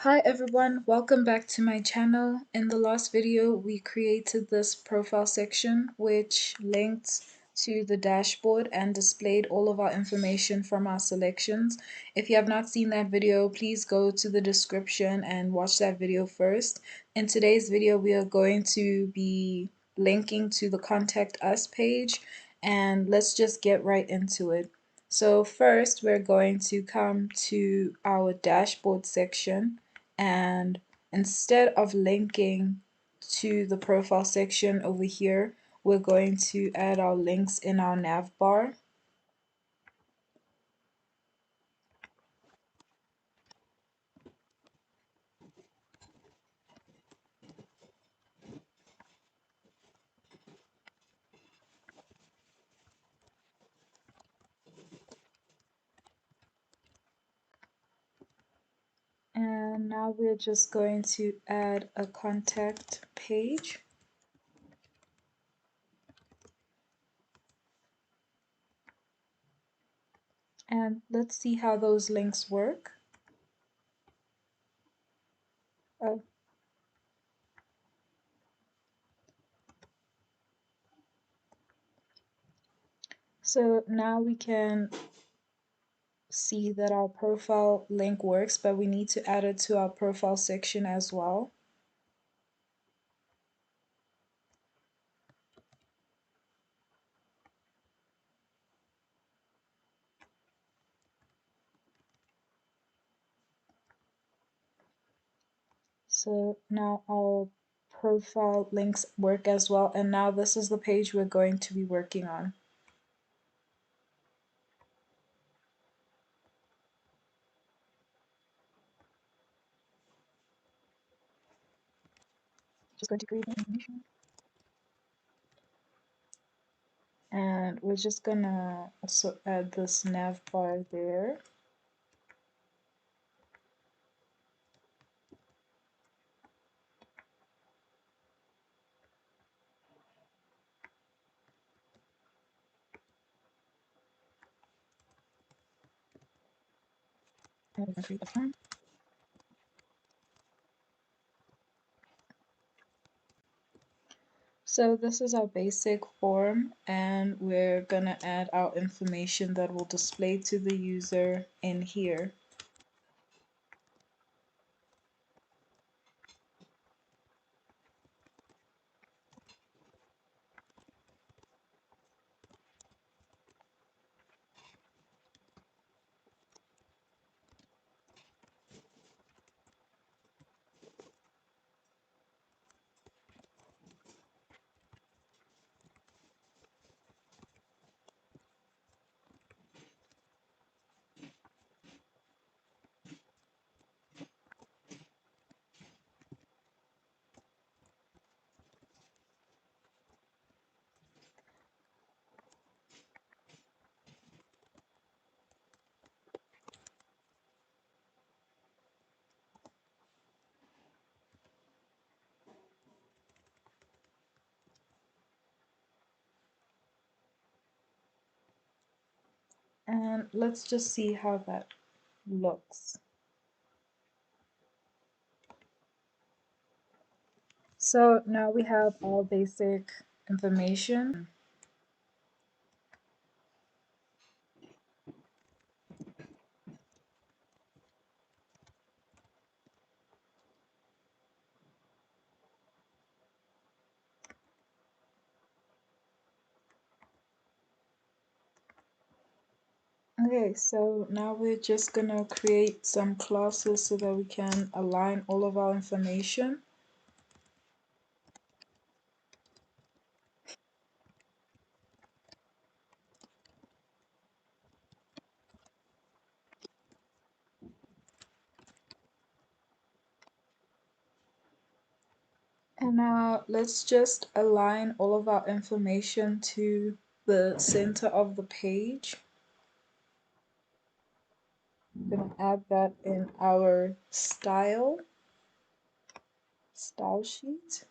Hi everyone, welcome back to my channel. In the last video, we created this profile section which linked to the dashboard and displayed all of our information from our selections. If you have not seen that video, please go to the description and watch that video first. In today's video, we are going to be linking to the Contact Us page, and let's just get right into it. So first, we're going to come to our dashboard section, and instead of linking to the profile section over here, we're going to add our links in our nav bar. And now we're just going to add a contact page. And let's see how those links work. Oh, so now we can see that our profile link works, but we need to add it to our profile section as well. So now our profile links work as well, and now this is the page we're going to be working on. Just going to create an animation, and we're just gonna also add this nav bar there. And we're gonna create a form. So this is our basic form, and we're gonna add our information that will display to the user in here. And let's just see how that looks. So now we have all basic information. Okay, so now we're just gonna create some classes so that we can align all of our information. And now let's just align all of our information to the center of the page. I'm gonna add that in our style sheet.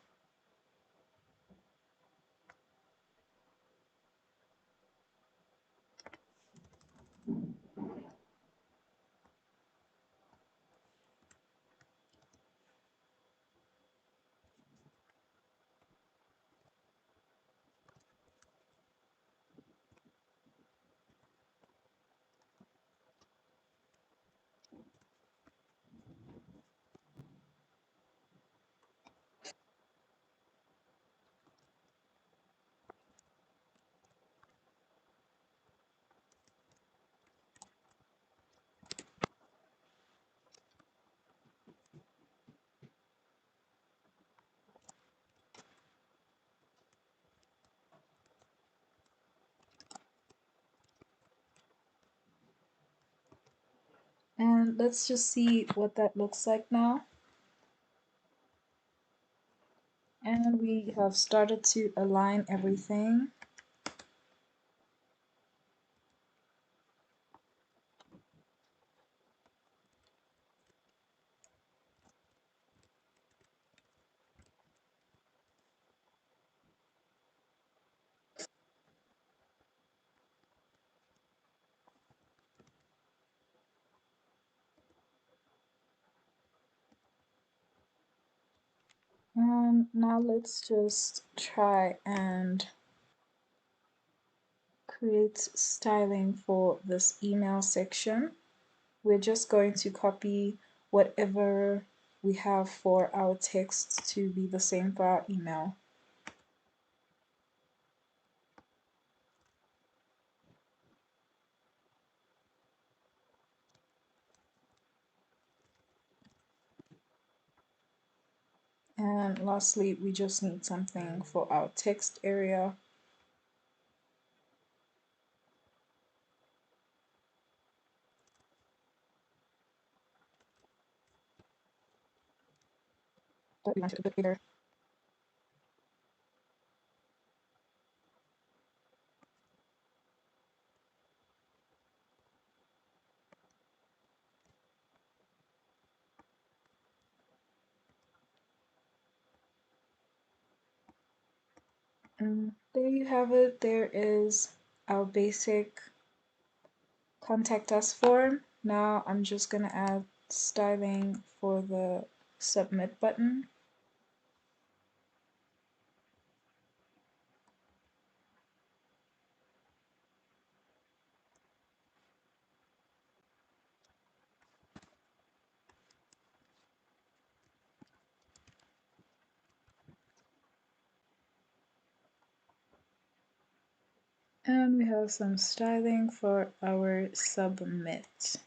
And let's just see what that looks like now. And we have started to align everything. And now let's just try and create styling for this email section. We're just going to copy whatever we have for our text to be the same for our email. And lastly, we just need something for our text area. But we want it a bit bigger. And there you have it. There is our basic contact us form. Now I'm just going to add styling for the submit button. And we have some styling for our submit.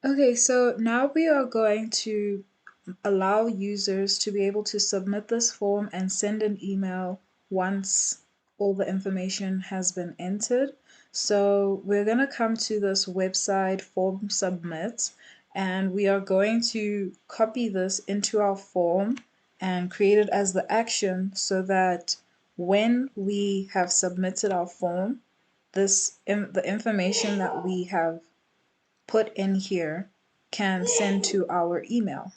Okay, so now we are going to allow users to be able to submit this form and send an email once all the information has been entered. So we're going to come to this website form submit, and we are going to copy this into our form and create it as the action so that when we have submitted our form, the information that we have put in here can send to our email.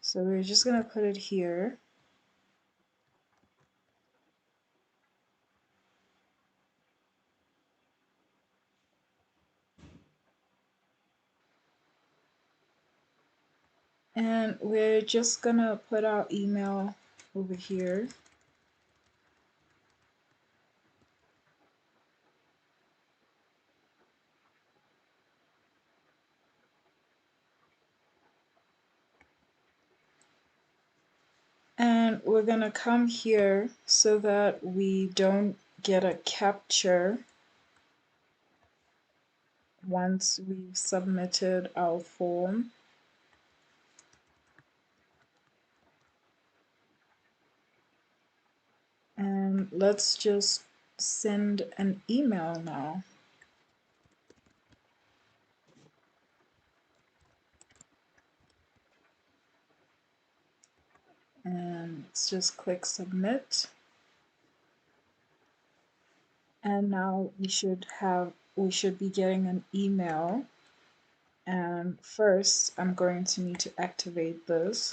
So we're just going to put it here. And we're just going to put our email over here. And we're going to come here so that we don't get a capture once we've submitted our form. And let's just send an email now. And let's just click submit. And now we should be getting an email, And first, I'm going to need to activate this.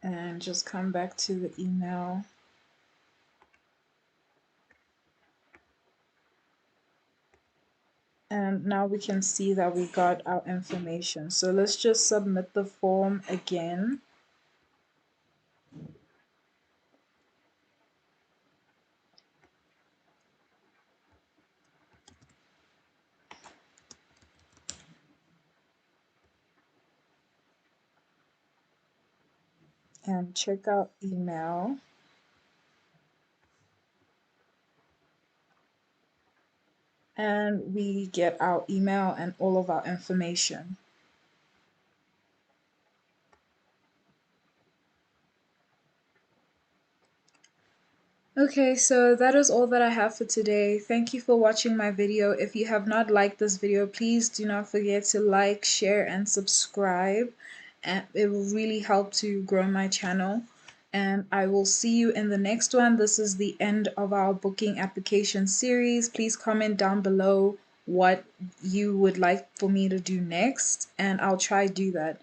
And just come back to the email. And now we can see that we got our information. So let's just submit the form again. And check out email. And we get our email and all of our information. Okay, so that is all that I have for today. Thank you for watching my video. If you have not liked this video, please do not forget to like, share, and subscribe. And it will really help to grow my channel. And I will see you in the next one. This is the end of our booking application series. Please comment down below what you would like for me to do next, and I'll try do that.